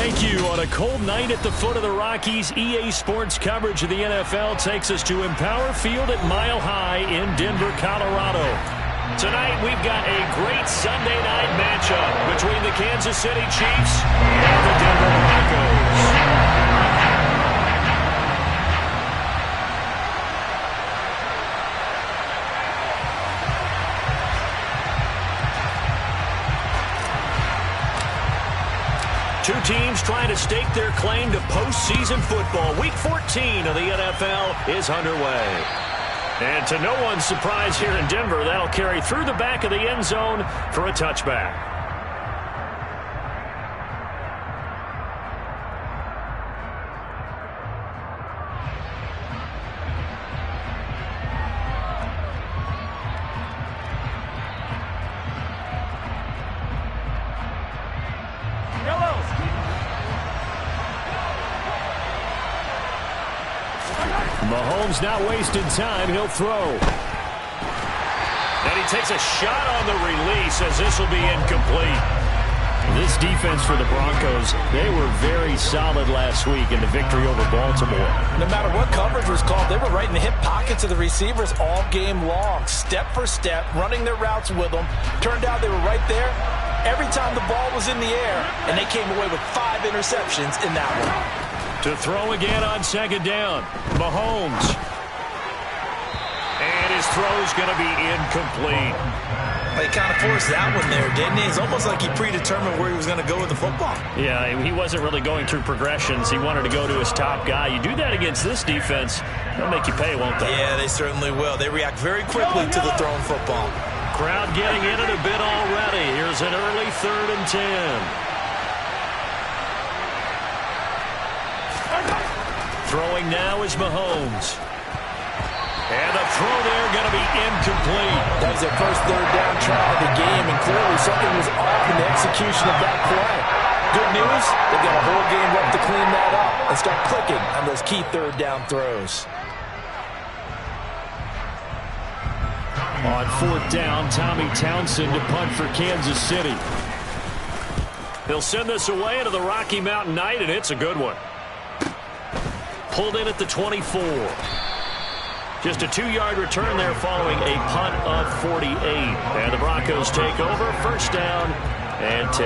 Thank you. On a cold night at the foot of the Rockies, EA Sports coverage of the NFL takes us to Empower Field at Mile High in Denver, Colorado. Tonight, we've got a great Sunday night matchup between the Kansas City Chiefs and the Denver Broncos. Two teams trying to stake their claim to postseason football. Week 14 of the NFL is underway. And to no one's surprise here in Denver, that'll carry through the back of the end zone for a touchback. Mahomes not wasting time. He'll throw. And he takes a shot on the release as this will be incomplete. This defense for the Broncos, they were very solid last week in the victory over Baltimore. No matter what coverage was called, they were right in the hip pockets of the receivers all game long. Step for step, running their routes with them. Turned out they were right there every time the ball was in the air, and they came away with 5 interceptions in that one. To throw again on second down. Mahomes. And his throw's going to be incomplete. He kind of forced that one there, didn't he? It's almost like he predetermined where he was going to go with the football. Yeah, he wasn't really going through progressions. He wanted to go to his top guy. You do that against this defense, they'll make you pay, won't they? Yeah, they certainly will. They react very quickly to the thrown football. Crowd getting in it a bit already. Here's an early 3rd and 10. Throwing now is Mahomes. And the throw there going to be incomplete. That was their first 3rd down try of the game, and clearly something was off in the execution of that play. Good news, they've got a whole game left to clean that up and start clicking on those key 3rd down throws. On 4th down, Tommy Townsend to punt for Kansas City. He'll send this away into the Rocky Mountain night, and it's a good one. Pulled in at the 24. Just a 2-yard return there following a punt of 48. And the Broncos take over. 1st down and 10.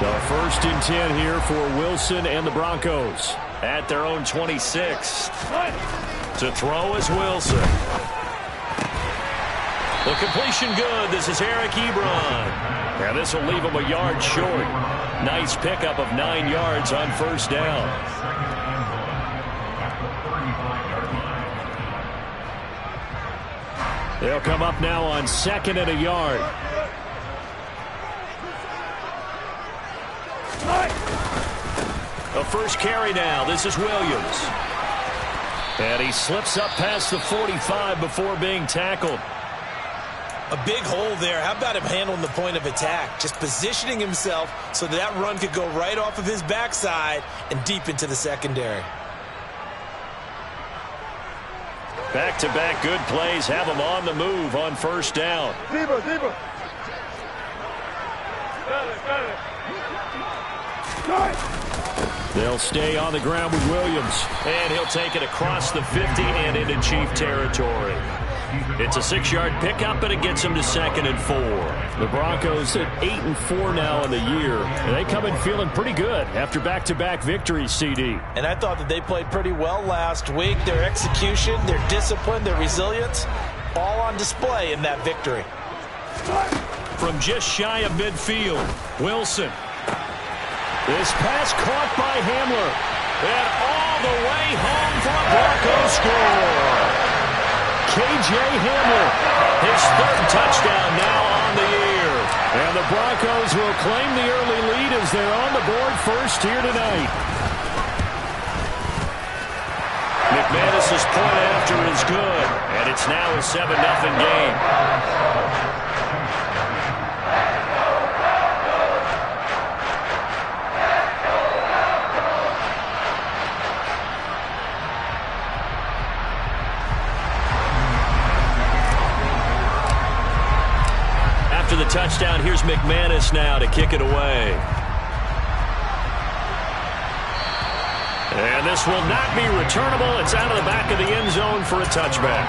The 1st and 10 here for Wilson and the Broncos at their own 26. To throw is Wilson. The completion good. This is Eric Ebron. And this will leave him a yard short. Nice pickup of 9 yards on 1st down. They'll come up now on 2nd and a yard. The first carry now. This is Williams. And he slips up past the 45 before being tackled. A big hole there. How about him handling the point of attack? Just positioning himself so that run could go right off of his backside and deep into the secondary. Back-to-back good plays have him on the move on 1st down. They'll stay on the ground with Williams. And he'll take it across the 50 and into Chief territory. It's a 6-yard pickup, but it gets him to 2nd and 4. The Broncos at 8-4 now in the year. And they come in feeling pretty good after back-to-back victories, CD. And I thought that they played pretty well last week. Their execution, their discipline, their resilience, all on display in that victory. From just shy of midfield, Wilson. This pass caught by Hamler. And all the way home for a Broncos score. K.J. Hamler, his 3rd touchdown now on the year. And the Broncos will claim the early lead as they're on the board first here tonight. McManus's point after is good, and it's now a 7-0 game. After the touchdown, here's McManus now to kick it away. And this will not be returnable. It's out of the back of the end zone for a touchback.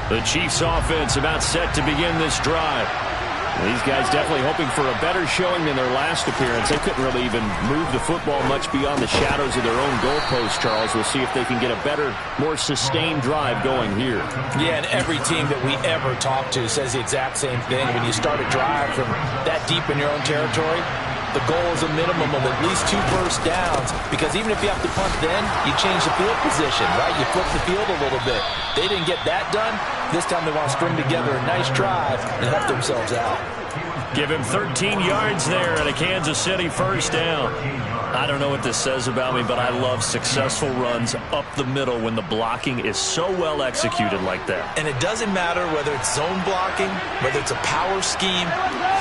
The Chiefs offense about set to begin this drive. These guys definitely hoping for a better showing than their last appearance. They couldn't really even move the football much beyond the shadows of their own goalpost, Charles. We'll see if they can get a better, more sustained drive going here. Yeah, and every team that we ever talk to says the exact same thing. When you start a drive from that deep in your own territory, the goal is a minimum of at least 2 first downs, because even if you have to punt then, you change the field position, right? You flip the field a little bit. They didn't get that done. This time they want to string together a nice drive and help themselves out. Give him 13 yards there at a Kansas City first down. I don't know what this says about me, but I love successful runs up the middle when the blocking is so well executed like that. And it doesn't matter whether it's zone blocking, whether it's a power scheme.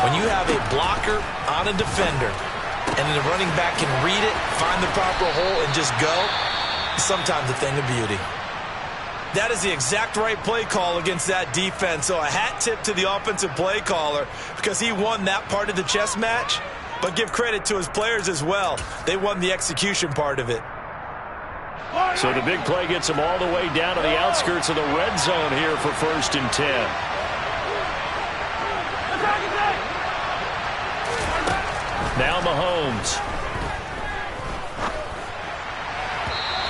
When you have a blocker on a defender and then the running back can read it, find the proper hole, and just go, it's sometimes a thing of beauty. That is the exact right play call against that defense. So a hat tip to the offensive play caller, because he won that part of the chess match. But give credit to his players as well. They won the execution part of it. So the big play gets them all the way down to the outskirts of the red zone here for 1st and 10. Now Mahomes.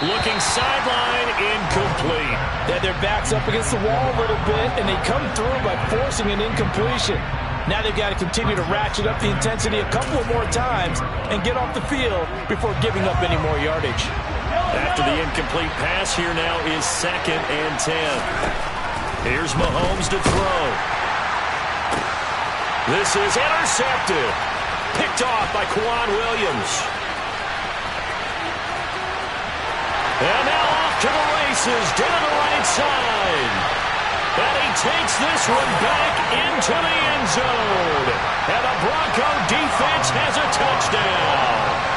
Looking sideline, incomplete. They had their backs up against the wall a little bit, and they come through by forcing an incompletion. Now they've got to continue to ratchet up the intensity a couple of more times and get off the field before giving up any more yardage. After the incomplete pass, here now is 2nd and 10. Here's Mahomes to throw. This is intercepted. Picked off by Quan Williams. And now off to the races, down the right side. And he takes this one back into the end zone. And the Bronco defense has a touchdown.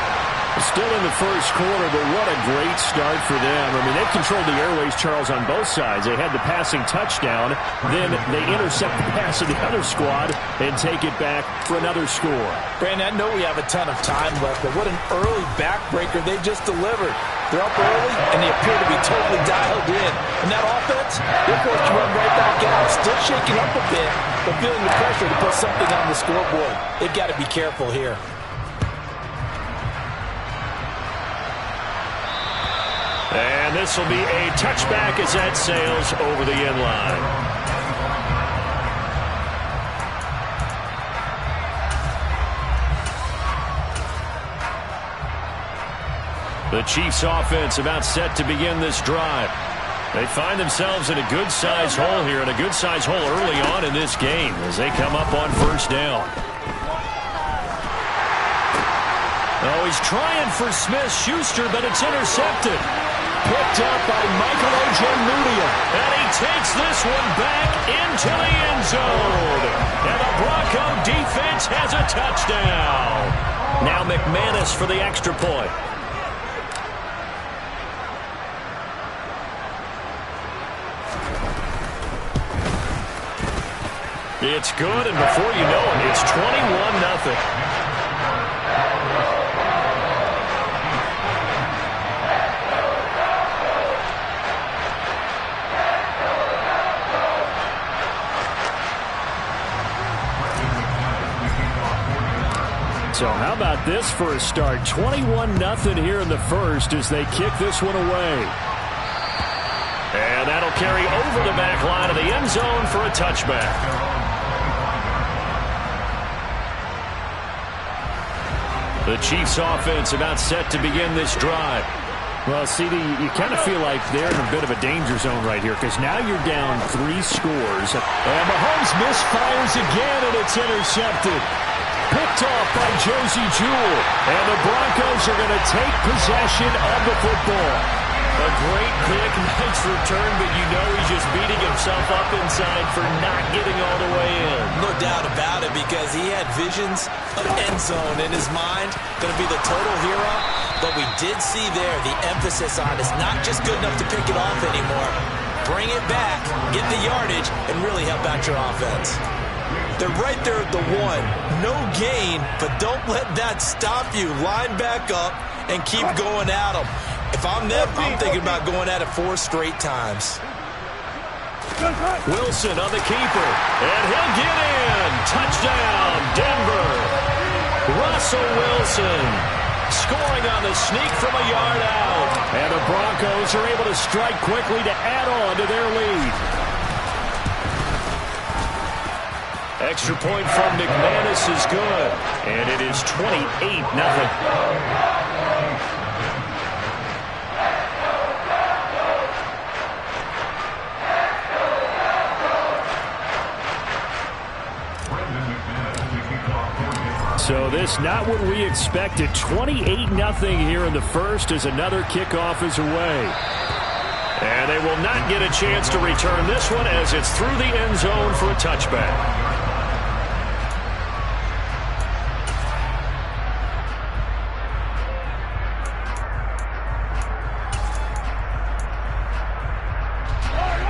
Still in the first quarter, but what a great start for them. I mean, they controlled the airways, Charles, on both sides. They had the passing touchdown. Then they intercept the pass of the other squad and take it back for another score. Brandon, I know we have a ton of time left, but what an early backbreaker they just delivered. They're up early, and they appear to be totally dialed in. And that offense, they're forced to run right back out, still shaking up a bit, but feeling the pressure to put something on the scoreboard. They've got to be careful here. And this will be a touchback as that sails over the end line. The Chiefs offense about set to begin this drive. They find themselves in a good-sized hole here, and a good-sized hole early on in this game as they come up on 1st down. Oh, he's trying for Smith-Schuster, but it's intercepted. Picked up by Michael Ojemudia. And he takes this one back into the end zone. And the Bronco defense has a touchdown. Now McManus for the extra point. It's good, and before you know it, it's 21-0. So how about this for a start? 21-0 here in the first as they kick this one away. And that'll carry over the back line of the end zone for a touchback. The Chiefs offense about set to begin this drive. Well, CD, you kind of feel like they're in a bit of a danger zone right here, because now you're down 3 scores. And Mahomes misfires again, and it's intercepted. Picked off by Josie Jewell. And the Broncos are going to take possession of the football. A great pick, nice return, but you know he's just beating himself up inside for not getting all the way in. No doubt about it, because he had visions of end zone in his mind. Going to be the total hero. But we did see there the emphasis on it's not just good enough to pick it off anymore. Bring it back, get the yardage, and really help out your offense. They're right there at the 1. No gain, but don't let that stop you. Line back up and keep going at them. If I'm them, I'm thinking about going at it 4 straight times. Wilson on the keeper, and he'll get in. Touchdown, Denver. Russell Wilson scoring on the sneak from a yard out. And the Broncos are able to strike quickly to add on to their lead. Extra point from McManus is good, and it is 28-0. So this not what we expected. 28-0 here in the first as another kickoff is away. And they will not get a chance to return this one as it's through the end zone for a touchback.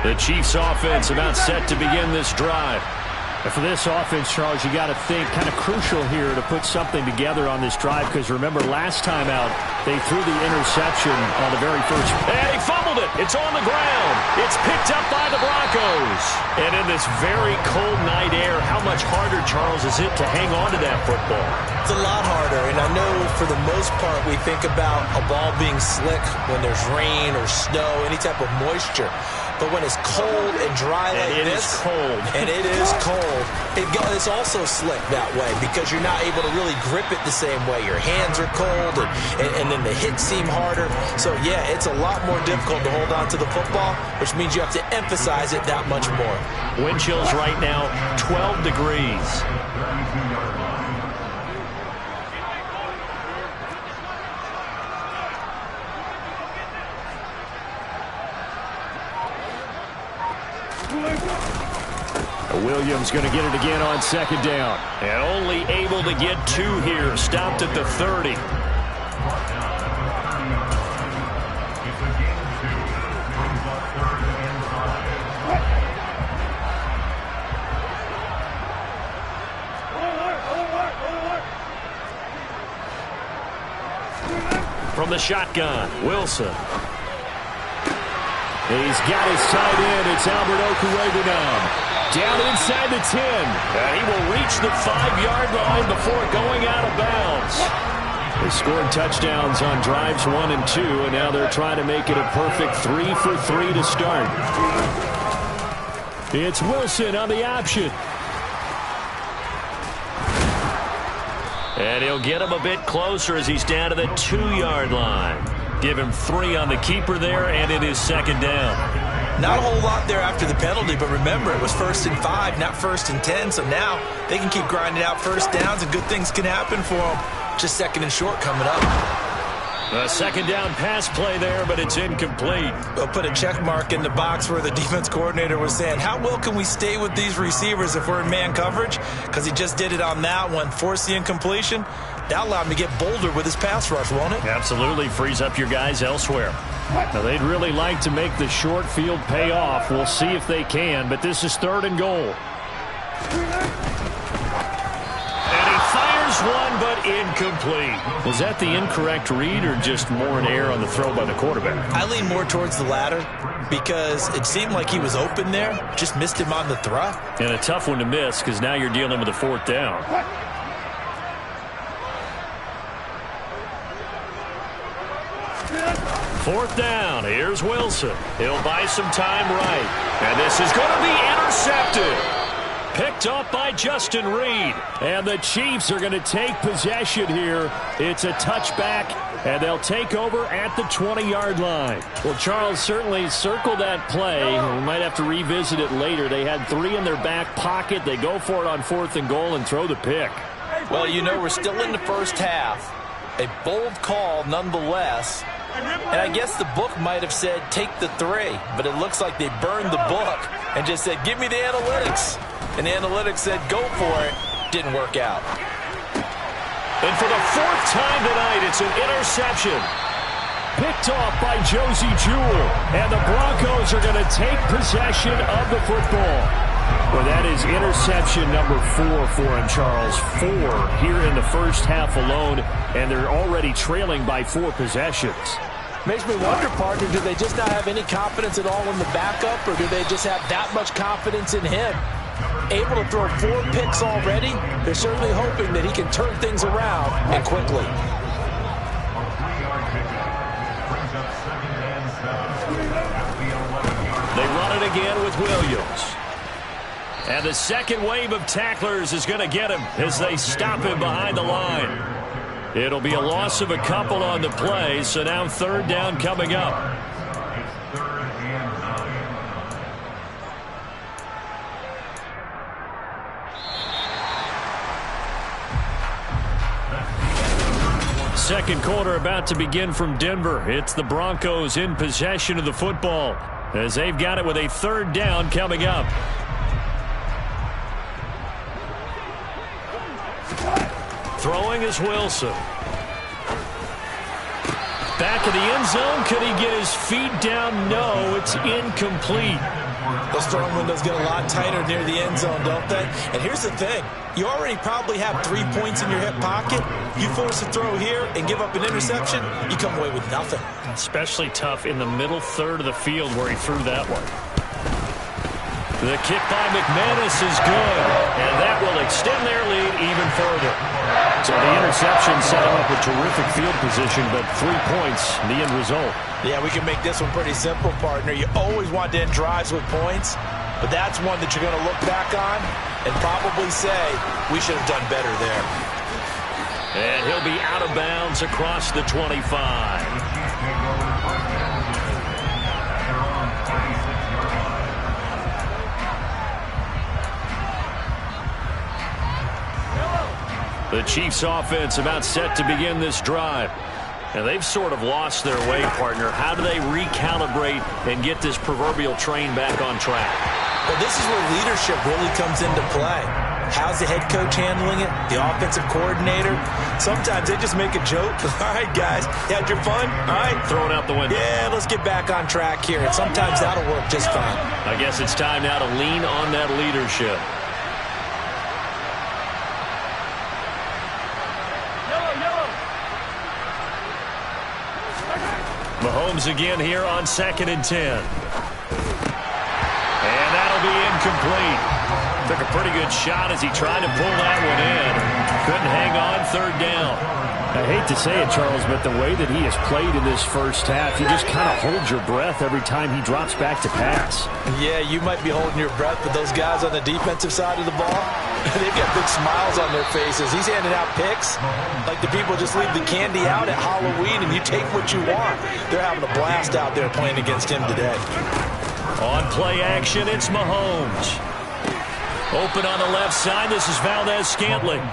The Chiefs offense about set to begin this drive. And for this offense, Charles, you got to think kind of crucial here to put something together on this drive, because remember last time out they threw the interception on the very first. And he fumbled it. It's on the ground. It's picked up by the Broncos. And in this very cold night air, how much harder, Charles, is it to hang on to that football? It's a lot harder, and I know for the most part we think about a ball being slick when there's rain or snow, any type of moisture. But when it's cold and dry like this, and it is cold, it's also slick that way because you're not able to really grip it the same way. Your hands are cold, and then the hits seem harder. So, yeah, it's a lot more difficult to hold on to the football, which means you have to emphasize it that much more. Wind chills right now, 12 degrees. Williams going to get it again on second down. And only able to get 2 here. Stopped at the 30. From the shotgun, Wilson. He's got his tight end. It's Albert Okwuegbunam. Down inside the 10. And he will reach the 5-yard line before going out of bounds. They scored touchdowns on drives 1 and 2, and now they're trying to make it a perfect 3 for 3 to start. It's Wilson on the option. And he'll get him a bit closer as he's down to the 2-yard line. Give him 3 on the keeper there, and it is second down. Not a whole lot there after the penalty, but remember, it was 1st and 5, not 1st and 10, so now they can keep grinding out first downs, and good things can happen for them. Just 2nd and short coming up. A second down pass play there, but it's incomplete. They'll put a check mark in the box where the defense coordinator was saying, how well can we stay with these receivers if we're in man coverage? Because he just did it on that one, forced the incompletion. That allowed him to get bolder with his pass rush, won't it? Absolutely, frees up your guys elsewhere. Now, they'd really like to make the short field pay off. We'll see if they can, but this is 3rd and goal. And he fires one, but incomplete. Was that the incorrect read or just more an error on the throw by the quarterback? I lean more towards the latter because it seemed like he was open there, just missed him on the throw. And a tough one to miss because now you're dealing with a 4th down. 4th down. Here's Wilson. He'll buy some time right. And this is going to be intercepted. Picked up by Justin Reed. And the Chiefs are going to take possession here. It's a touchback, and they'll take over at the 20-yard line. Well, Charles, certainly circle that play. We might have to revisit it later. They had 3 in their back pocket. They go for it on 4th and goal and throw the pick. Well, you know, we're still in the first half. A bold call nonetheless. And I guess the book might have said, take the 3. But it looks like they burned the book and just said, give me the analytics. And the analytics said, go for it. Didn't work out. And for the 4th time tonight, it's an interception. Picked off by Josie Jewell. And the Broncos are going to take possession of the football. Well, that is interception number 4 for him, Charles. 4 here in the first half alone, and they're already trailing by 4 possessions. Makes me wonder, partner, do they just not have any confidence at all in the backup, or do they just have that much confidence in him? Able to throw 4 picks already, they're certainly hoping that he can turn things around and quickly. They run it again with Williams. And the second wave of tacklers is going to get him as they stop him behind the line. It'll be a loss of a couple on the play, so now 3rd down coming up. Second quarter about to begin from Denver. It's the Broncos in possession of the football as they've got it with a 3rd down coming up. Throwing is Wilson. Back of the end zone. Could he get his feet down? No, it's incomplete. Those throwing windows get a lot tighter near the end zone, don't they? And here's the thing. You already probably have 3 points in your hip pocket. You force a throw here and give up an interception, you come away with nothing. Especially tough in the middle third of the field where he threw that one. The kick by McManus is good, and that will extend their lead even further. So the interception set him up a terrific field position, but 3 points, the end result. Yeah, we can make this one pretty simple, partner. You always want to end drives with points, but that's one that you're going to look back on and probably say, we should have done better there. And he'll be out of bounds across the 25. The Chiefs offense about set to begin this drive. And they've sort of lost their way, partner. How do they recalibrate and get this proverbial train back on track? Well, this is where leadership really comes into play. How's the head coach handling it? The offensive coordinator? Sometimes they just make a joke. All right, guys, you had your fun? All right. Throw it out the window. Yeah, let's get back on track here. And sometimes that'll work just fine. I guess it's time now to lean on that leadership. Mahomes again here on 2nd and 10. And that'll be incomplete. Took a pretty good shot as he tried to pull that one in. Couldn't hang on, 3rd down. I hate to say it, Charles, but the way that he has played in this first half, you just kind of hold your breath every time he drops back to pass. Yeah, you might be holding your breath, but those guys on the defensive side of the ball, they've got big smiles on their faces. He's handing out picks like the people just leave the candy out at Halloween and you take what you want. They're having a blast out there playing against him today. On play action, it's Mahomes. Open on the left side, this is Valdez-Scantling.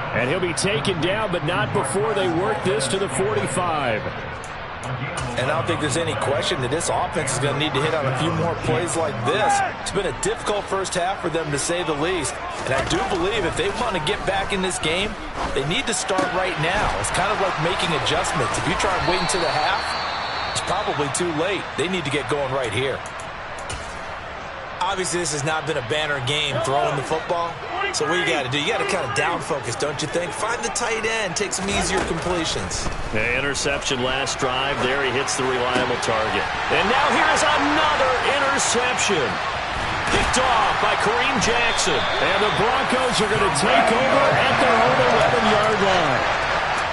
And he'll be taken down, but not before they work this to the 45. And I don't think there's any question that this offense is going to need to hit on a few more plays like this. It's been a difficult first half for them, to say the least. And I do believe if they want to get back in this game, they need to start right now. It's kind of like making adjustments. If you try and wait until the half, it's probably too late. They need to get going right here. Obviously, this has not been a banner game throwing the football. So what you got to do? You got to kind of down focus, don't you think? Find the tight end, take some easier completions. The interception last drive. There he hits the reliable target. And now here's another interception. Picked off by Kareem Jackson. And the Broncos are going to take over at their own 11-yard line.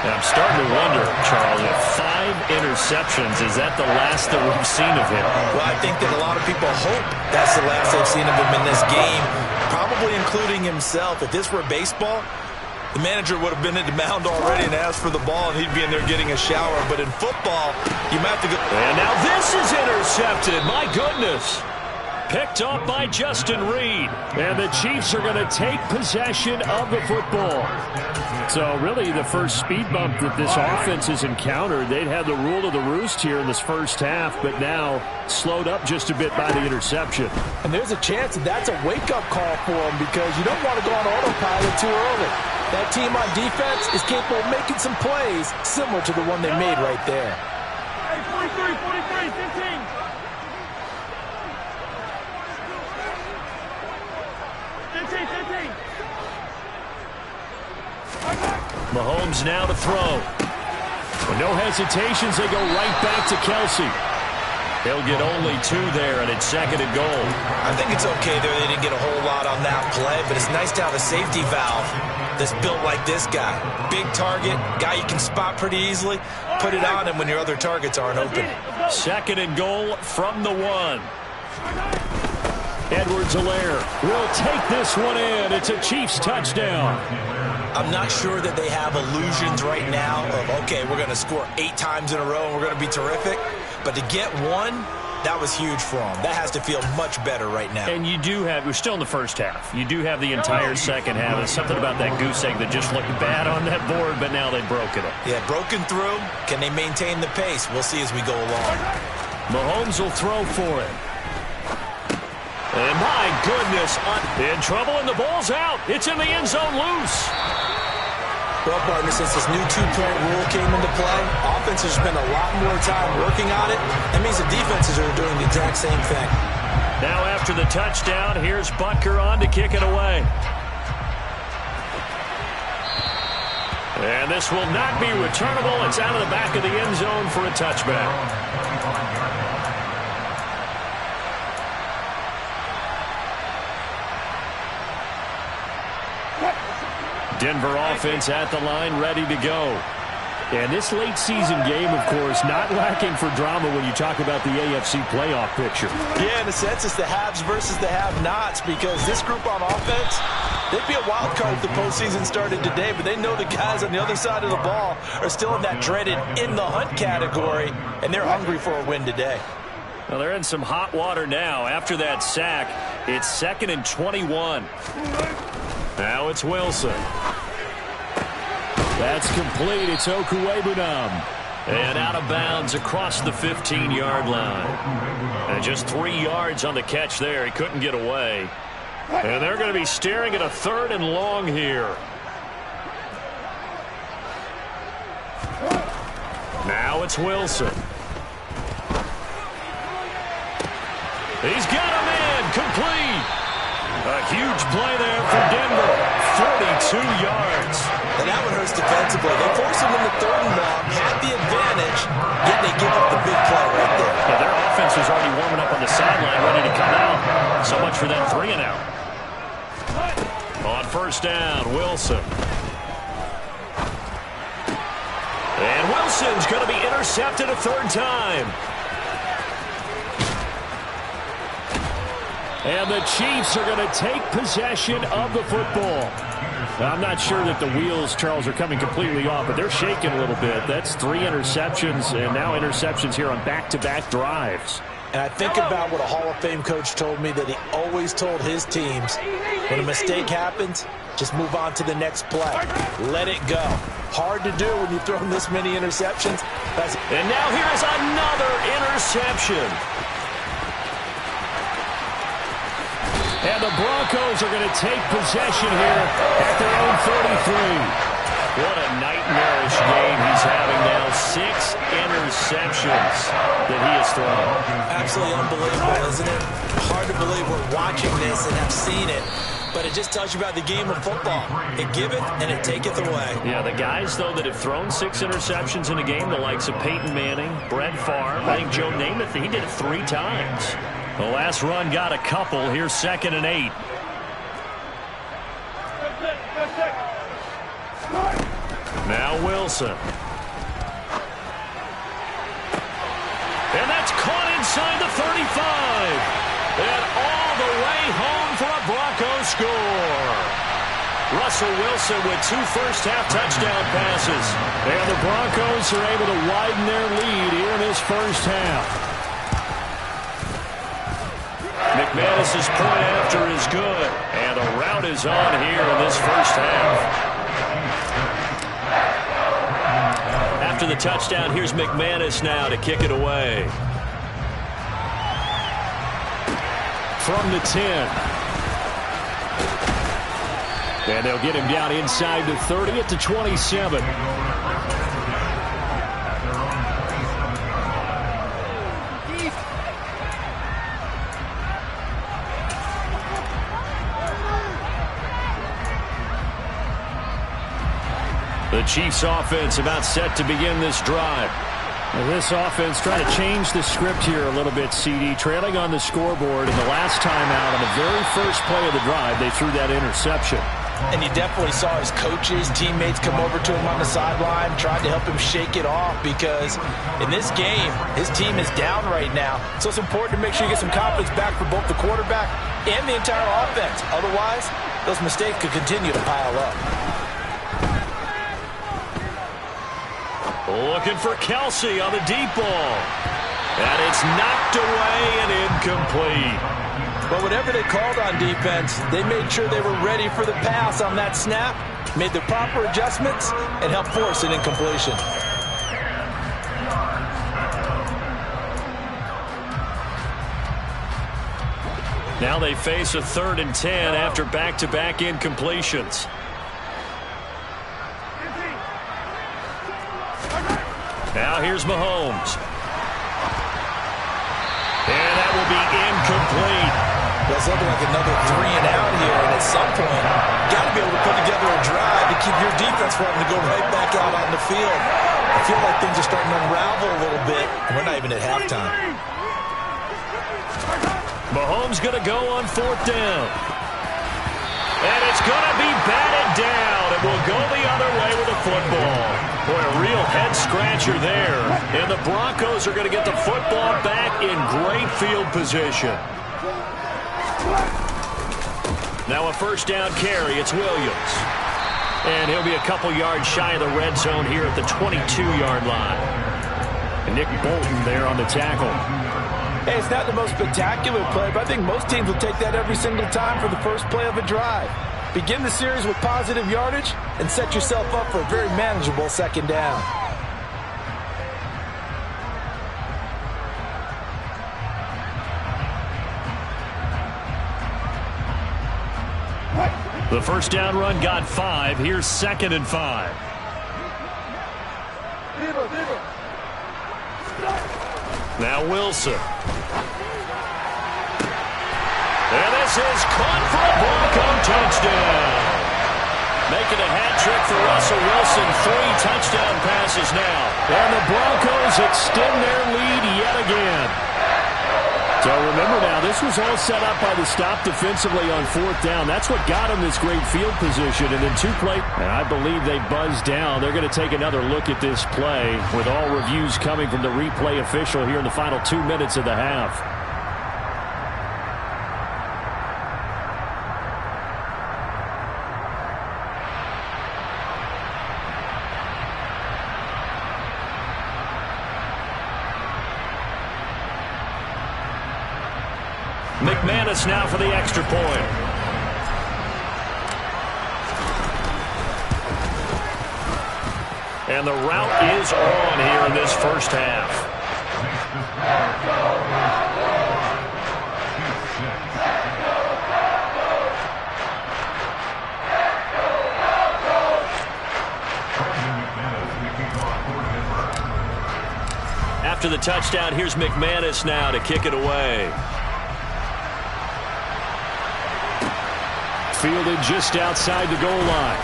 Now, I'm starting to wonder, Charles, if 5 interceptions, is that the last that we've seen of him? Well, I think that a lot of people hope that's the last they've seen of him in this game, probably including himself. If this were baseball, the manager would have been at the mound already and asked for the ball, and he'd be in there getting a shower. But in football, you might have to go. And now this is intercepted. My goodness. Picked off by Justin Reed. And the Chiefs are going to take possession of the football. So really the first speed bump that this offense has encountered. They'd had the rule of the roost here in this first half, but now slowed up just a bit by the interception. And there's a chance that that's a wake-up call for them because you don't want to go on autopilot too early. That team on defense is capable of making some plays similar to the one they made right there. Hey, 43, 15. 15. Mahomes now to throw. With no hesitations, they go right back to Kelsey. He'll get only 2 there, and it's 2nd and goal. I think it's okay there. They didn't get a whole lot on that play, but it's nice to have a safety valve that's built like this guy. Big target, guy you can spot pretty easily. Put it on him when your other targets aren't open. 2nd and goal from the 1. Edwards-Helaire will take this one in. It's a Chiefs touchdown. I'm not sure that they have illusions right now of, okay, we're going to score 8 times in a row and we're going to be terrific. But to get 1, that was huge for them. That has to feel much better right now. And you do have, we're still in the first half. You do have the entire second half. There's something about that goose egg that just looked bad on that board, but now they've broken it. Yeah, broken through. Can they maintain the pace? We'll see as we go along. Mahomes will throw for it. And my goodness, in trouble, and the ball's out. It's in the end zone loose. Well, partner, since this new 2-point rule came into play, offenses spend a lot more time working on it. That means the defenses are doing the exact same thing. Now after the touchdown, here's Butker on to kick it away. And this will not be returnable. It's out of the back of the end zone for a touchback. Denver offense at the line, ready to go. And this late season game, of course, not lacking for drama when you talk about the AFC playoff picture. Yeah, in a sense, it's the haves versus the have-nots because this group on offense, they'd be a wild card if the postseason started today, but they know the guys on the other side of the ball are still in that dreaded in-the-hunt category, and they're hungry for a win today. Well, they're in some hot water now. After that sack, it's 2nd and 21. Now it's Wilson. That's complete. It's Okuwebunam. And out of bounds across the 15-yard line. And just 3 yards on the catch there. He couldn't get away. And they're going to be staring at a 3rd and long here. Now it's Wilson. He's got a man complete. A huge play there for Denver. 42 yards. And that one hurts defensively. They force him into 3rd and long, had the advantage, yet they give up the big play right there. Yeah, their offense was already warming up on the sideline, ready to come out. So much for that 3 and out. On 1st down, Wilson. And Wilson's going to be intercepted a 3rd time. And the Chiefs are going to take possession of the football. Now, I'm not sure that the wheels, Charles, are coming completely off, but they're shaking a little bit. That's 3 interceptions, and now interceptions here on back-to-back drives. And I think about what a Hall of Fame coach told me that he always told his teams, when a mistake happens, just move on to the next play. Let it go. Hard to do when you've thrown this many interceptions. And now here's another interception. And the Broncos are going to take possession here at their own 33. What a nightmarish game he's having now. 6 interceptions that he has thrown. Absolutely unbelievable, isn't it? Hard to believe we're watching this and have seen it. But it just tells you about the game of football. It giveth and it taketh away. Yeah, the guys, though, that have thrown 6 interceptions in a game, the likes of Peyton Manning, Brett Favre, I think Joe Namath, he did it 3 times. The last run got a couple. Here's 2nd and 8. Now Wilson. And that's caught inside the 35. And all the way home for a Broncos score. Russell Wilson with 2 first-half touchdown passes. And the Broncos are able to widen their lead here in this first half. McManus's point after is good. And a rout is on here in this first half. After the touchdown, here's McManus now to kick it away. From the 10. And they'll get him down inside the 30 at the 27. The Chiefs offense about set to begin this drive. This offense trying to change the script here a little bit, CD. Trailing on the scoreboard, and the last time out on the very first play of the drive, they threw that interception. And you definitely saw his coaches, teammates come over to him on the sideline, tried to help him shake it off because in this game, his team is down right now. So it's important to make sure you get some confidence back for both the quarterback and the entire offense. Otherwise, those mistakes could continue to pile up. Looking for Kelsey on the deep ball. And it's knocked away and incomplete. But whatever they called on defense, they made sure they were ready for the pass on that snap, made the proper adjustments, and helped force an incompletion. Now they face a 3rd and 10 after back-to-back incompletions. Now here's Mahomes. And that will be incomplete. That's looking like another 3 and out here, and at some point, got to be able to put together a drive to keep your defense from having to go right back out on the field. I feel like things are starting to unravel a little bit, and we're not even at halftime. Mahomes going to go on 4th down. And it's going to be batted down. It will go the other way with the football. Boy, a real head-scratcher there. And the Broncos are going to get the football back in great field position. Now a 1st down carry. It's Williams. And he'll be a couple yards shy of the red zone here at the 22-yard line. And Nick Bolton there on the tackle. Hey, it's not the most spectacular play, but I think most teams will take that every single time for the first play of a drive. Begin the series with positive yardage and set yourself up for a very manageable 2nd down. The 1st down run got 5. Here's 2nd and 5. Now Wilson. And this is caught for a Bronco touchdown. Making a hat trick for Russell Wilson. 3 touchdown passes now. And the Broncos extend their lead yet again. So remember now, this was all set up by the stop defensively on 4th down. That's what got them this great field position. And then 2 play, and I believe they buzzed down. They're going to take another look at this play with all reviews coming from the replay official here in the final 2 minutes of the half. McManus now for the extra point. And the route is on here in this first half. After the touchdown, here's McManus now to kick it away. Fielded just outside the goal line.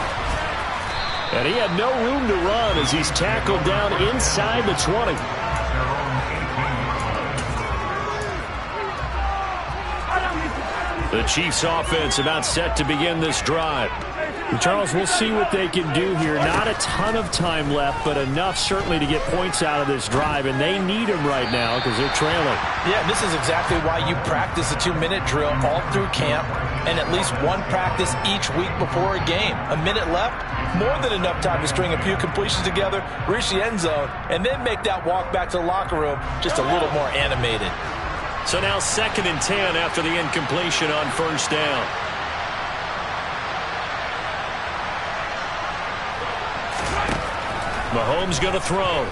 And he had no room to run as he's tackled down inside the 20. The Chiefs offense about set to begin this drive. Charles, we'll see what they can do here. Not a ton of time left, but enough certainly to get points out of this drive, and they need them right now because they're trailing. Yeah, this is exactly why you practice a 2-minute drill all through camp and at least one practice each week before a game. A minute left, more than enough time to string a few completions together, reach the end zone, and then make that walk back to the locker room just a little more animated. So now 2nd and 10 after the incompletion on first down. Mahomes going to throw.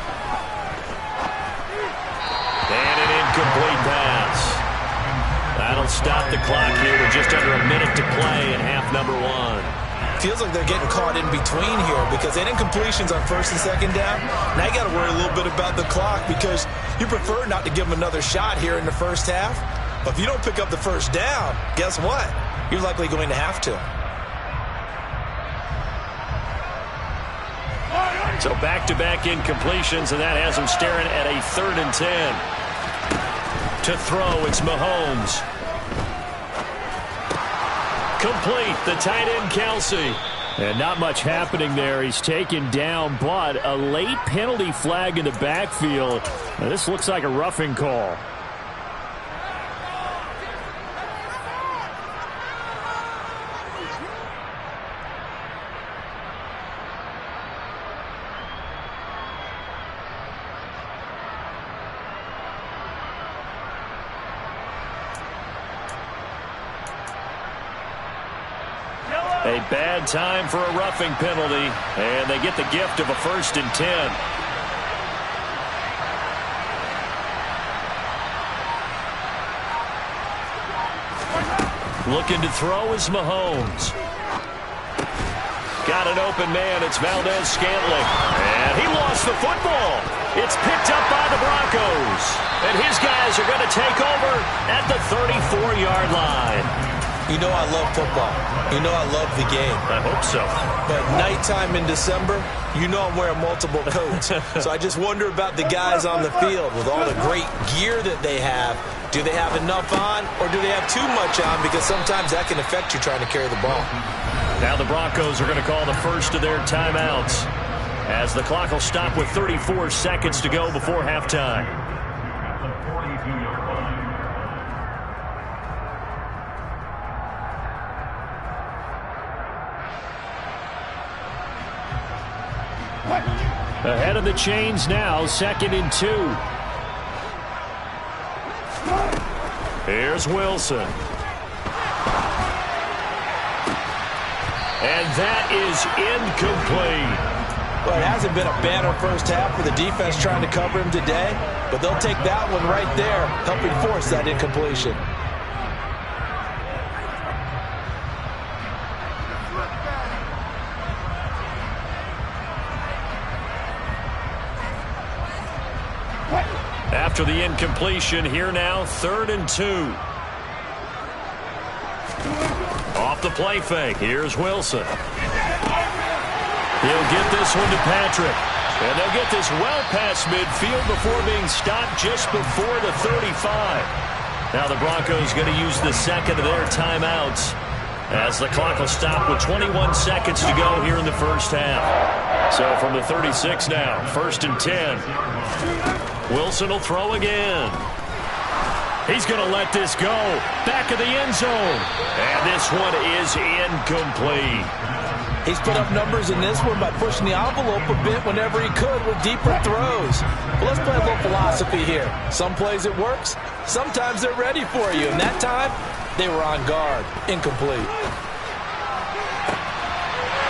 And an incomplete pass. That'll stop the clock here with just under a minute to play in half number 1. Feels like they're getting caught in between here because they incompletions on 1st and 2nd down. Now you got to worry a little bit about the clock because you prefer not to give them another shot here in the first half. But if you don't pick up the first down, guess what? You're likely going to have to. So back-to-back incompletions, and that has him staring at a 3rd and 10. To throw, it's Mahomes. Complete, the tight end, Kelsey. And not much happening there. He's taken down, but a late penalty flag in the backfield. Now, this looks like a roughing call. A bad time for a roughing penalty, and they get the gift of a 1st and 10. Looking to throw is Mahomes. Got an open man. It's Valdez-Scantling. And he lost the football. It's picked up by the Broncos. And his guys are going to take over at the 34-yard line. You know I love football. You know I love the game. I hope so. But nighttime in December, you know I'm wearing multiple coats. So I just wonder about the guys on the field with all the great gear that they have. Do they have enough on or do they have too much on? Because sometimes that can affect you trying to carry the ball. Now the Broncos are going to call the first of their timeouts as the clock will stop with 34 seconds to go before halftime. Ahead of the chains now, 2nd and 2. Here's Wilson. And that is incomplete. Well, it hasn't been a banner first half for the defense trying to cover him today, but they'll take that one right there, helping force that incompletion. After the incompletion, here now, 3rd and 2. Off the play fake, here's Wilson. He'll get this one to Patrick. And they'll get this well past midfield before being stopped just before the 35. Now the Broncos going to use the 2nd of their timeouts as the clock will stop with 21 seconds to go here in the first half. So from the 36 now, 1st and 10. Wilson will throw again. He's going to let this go. Back of the end zone. And this one is incomplete. He's put up numbers in this one by pushing the envelope a bit whenever he could with deeper throws. But let's play a little philosophy here. Some plays it works. Sometimes they're ready for you. And that time, they were on guard. Incomplete.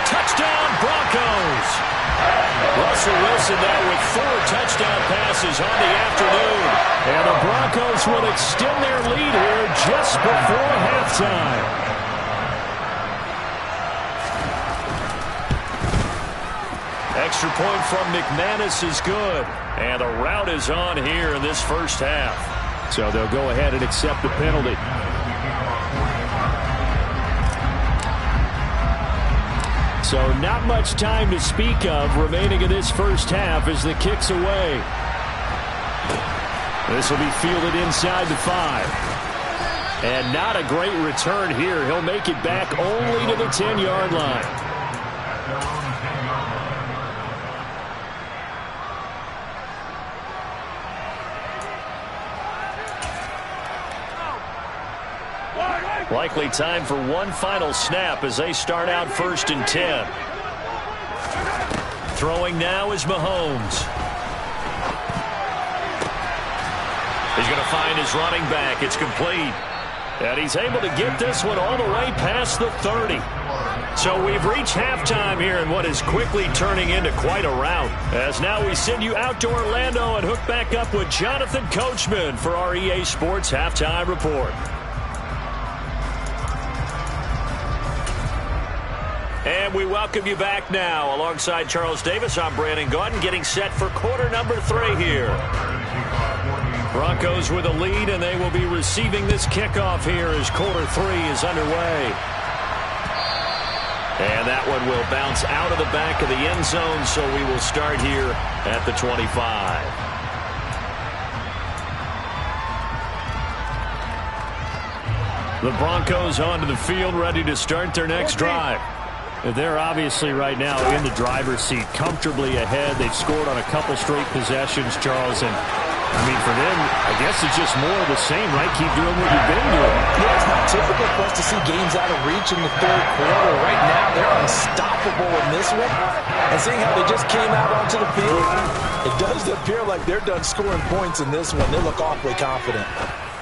Touchdown, Broncos. Russell Wilson now with 4 touchdown passes on the afternoon. And the Broncos will extend their lead here just before halftime. Extra point from McManus is good. And the route is on here in this first half. So they'll go ahead and accept the penalty. So not much time to speak of remaining in this first half as the kick's away. This will be fielded inside the 5. And not a great return here. He'll make it back only to the 10-yard line. Likely time for one final snap as they start out 1st and 10. Throwing now is Mahomes. He's going to find his running back. It's complete. And he's able to get this one all the way past the 30. So we've reached halftime here in what is quickly turning into quite a rout. As now we send you out to Orlando and hook back up with Jonathan Coachman for our EA Sports Halftime Report. And we welcome you back now. Alongside Charles Davis, I'm Brandon Gaudin, getting set for quarter number 3 here. Broncos with a lead, and they will be receiving this kickoff here as quarter 3 is underway. And that one will bounce out of the back of the end zone, so we will start here at the 25. The Broncos onto the field, ready to start their next drive. They're obviously right now in the driver's seat, comfortably ahead. They've scored on a couple straight possessions, Charles, and I mean, for them, I guess it's just more of the same, right? Keep doing what you've been doing. Yeah, it's not typical for us to see games out of reach in the third quarter. Right now, they're unstoppable in this one. And seeing how they just came out onto the field, it does appear like they're done scoring points in this one. They look awfully confident.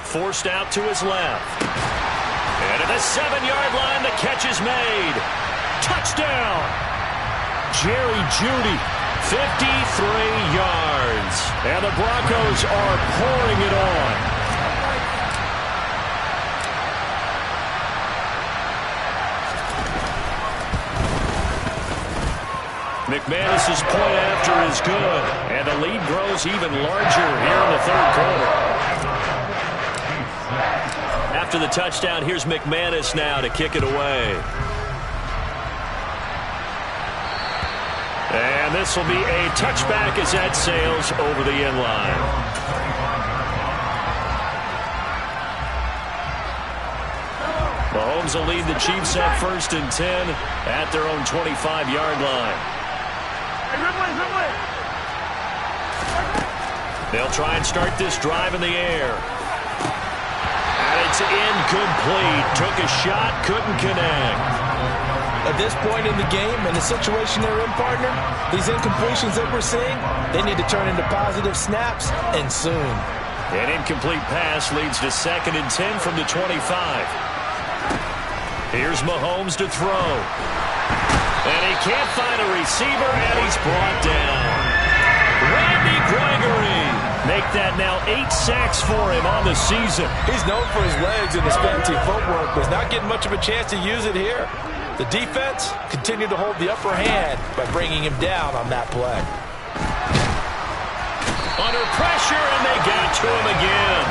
Forced out to his left. And at the 7-yard line, the catch is made. Touchdown! Jerry Jeudy, 53 yards. And the Broncos are pouring it on. McManus's point after is good. And the lead grows even larger here in the third quarter. After the touchdown, here's McManus now to kick it away. And this will be a touchback as that sails over the end line. Mahomes will lead the Chiefs at 1st and 10 at their own 25-yard line. They'll try and start this drive in the air. And it's incomplete. Took a shot, couldn't connect. At this point in the game, in the situation they're in, partner, these incompletions that we're seeing, they need to turn into positive snaps, and soon. An incomplete pass leads to 2nd and 10 from the 25. Here's Mahomes to throw. And he can't find a receiver, and he's brought down. Randy Gregory. Make that now 8 sacks for him on the season. He's known for his legs and his fancy footwork, but he's not getting much of a chance to use it here. The defense continued to hold the upper hand by bringing him down on that play. Under pressure, and they got to him again.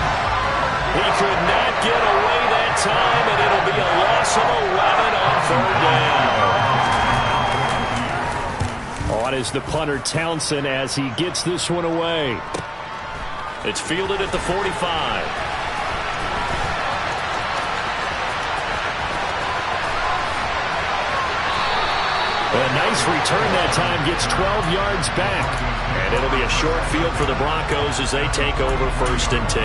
He could not get away that time, and it'll be a loss of 11 on 3rd down. On is the punter Townsend as he gets this one away. It's fielded at the 45. A nice return that time, gets 12 yards back. And it'll be a short field for the Broncos as they take over 1st and 10.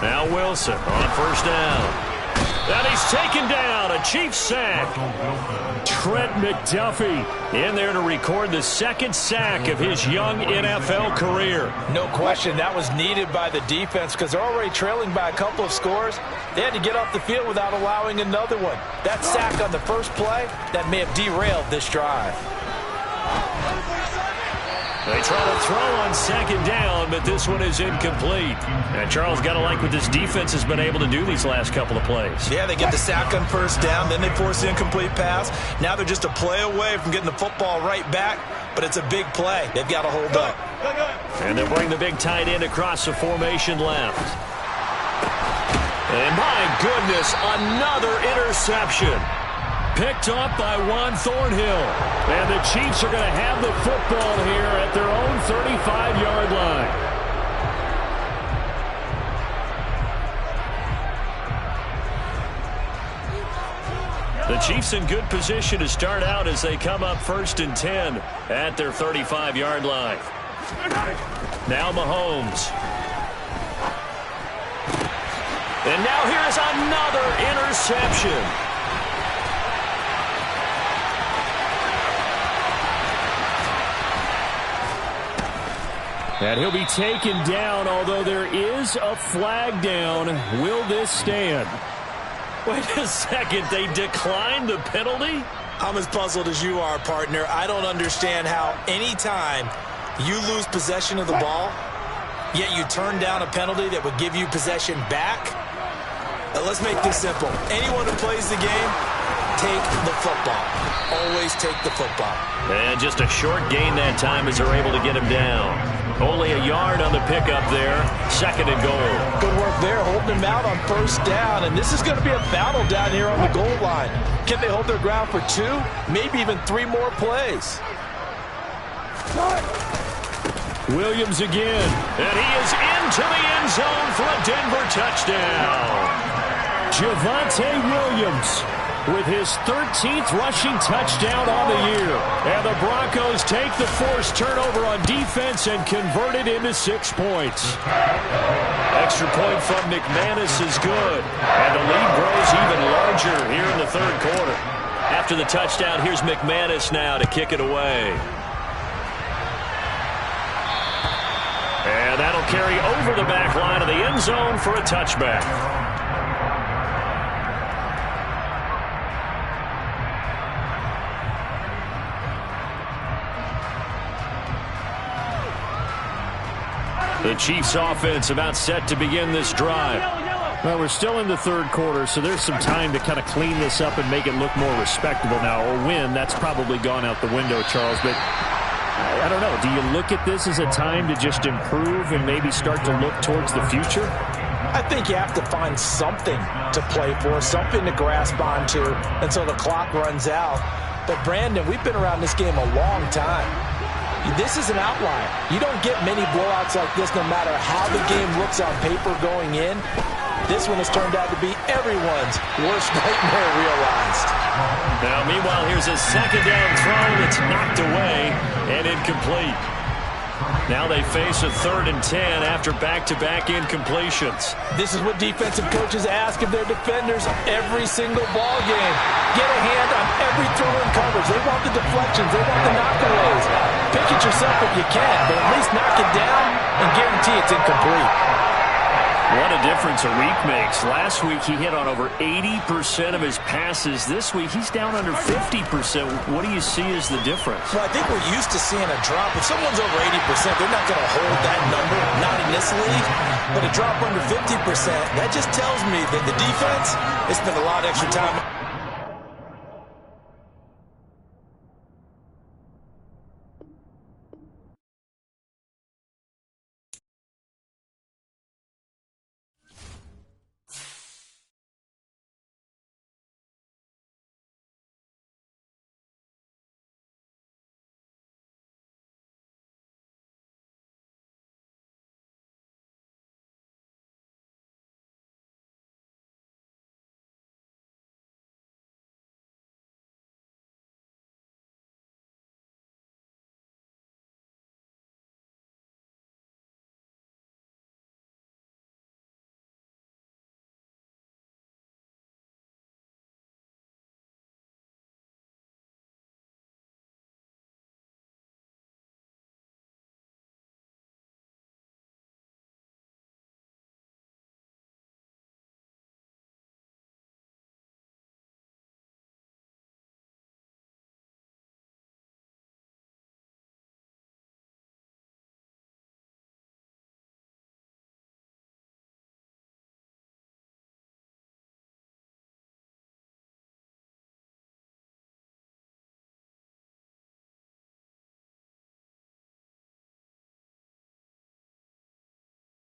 Now Wilson on 1st down. And he's taken down, a Chiefs sack. Trent McDuffie in there to record the 2nd sack of his young NFL career. No question, that was needed by the defense because they're already trailing by a couple of scores. They had to get off the field without allowing another one. That sack on the first play, that may have derailed this drive. They try to throw on 2nd down, but this one is incomplete. And Charles, got to like what this defense has been able to do these last couple of plays. Yeah, they get the sack on 1st down, then they force the incomplete pass. Now they're just a play away from getting the football right back, but it's a big play. They've got to hold up. And they'll bring the big tight end across the formation left. And my goodness, another interception. Picked up by Juan Thornhill. And the Chiefs are going to have the football here at their own 35-yard line. The Chiefs in good position to start out as they come up 1st and 10 at their 35-yard line. Now Mahomes. And now here's another interception. And he'll be taken down, although there is a flag down. Will this stand? Wait a second. They declined the penalty? I'm as puzzled as you are, partner. I don't understand how anytime you lose possession of the ball, yet you turn down a penalty that would give you possession back. Let's make this simple. Anyone who plays the game, take the football. Always take the football. And just a short gain that time as they're able to get him down. Only a yard on the pickup there. 2nd and goal. Good work there, holding him out on 1st down. And this is going to be a battle down here on the goal line. Can they hold their ground for 2, maybe even 3 more plays? Williams again. And he is into the end zone for a Denver touchdown. Javonte Williams with his 13th rushing touchdown on the year. And the Broncos take the forced turnover on defense and convert it into 6 points. Extra point from McManus is good. And the lead grows even larger here in the 3rd quarter. After the touchdown, here's McManus now to kick it away. And that'll carry over the back line of the end zone for a touchback. The Chiefs offense about set to begin this drive. Well, we're still in the 3rd quarter, so there's some time to kind of clean this up and make it look more respectable now. Or win, that's probably gone out the window, Charles. But I don't know. Do you look at this as a time to just improve and maybe start to look towards the future? I think you have to find something to play for, something to grasp onto until the clock runs out. But, Brandon, we've been around this game a long time. This is an outlier. You don't get many blowouts like this no matter how the game looks on paper going in. This one has turned out to be everyone's worst nightmare realized. Now, meanwhile, here's a 2nd down throw that's knocked away and incomplete. Now they face a 3rd and 10 after back-to-back incompletions. This is what defensive coaches ask of their defenders every single ball game. Get a hand on every throw in coverage. They want the deflections. They want the knockaways. Pick it yourself if you can, but at least knock it down and guarantee it's incomplete. What a difference a week makes. Last week he hit on over 80% of his passes. This week he's down under 50%. What do you see as the difference? Well, I think we're used to seeing a drop. If someone's over 80%, they're not going to hold that number, not in this league. But a drop under 50%, that just tells me that the defense has spent a lot of extra time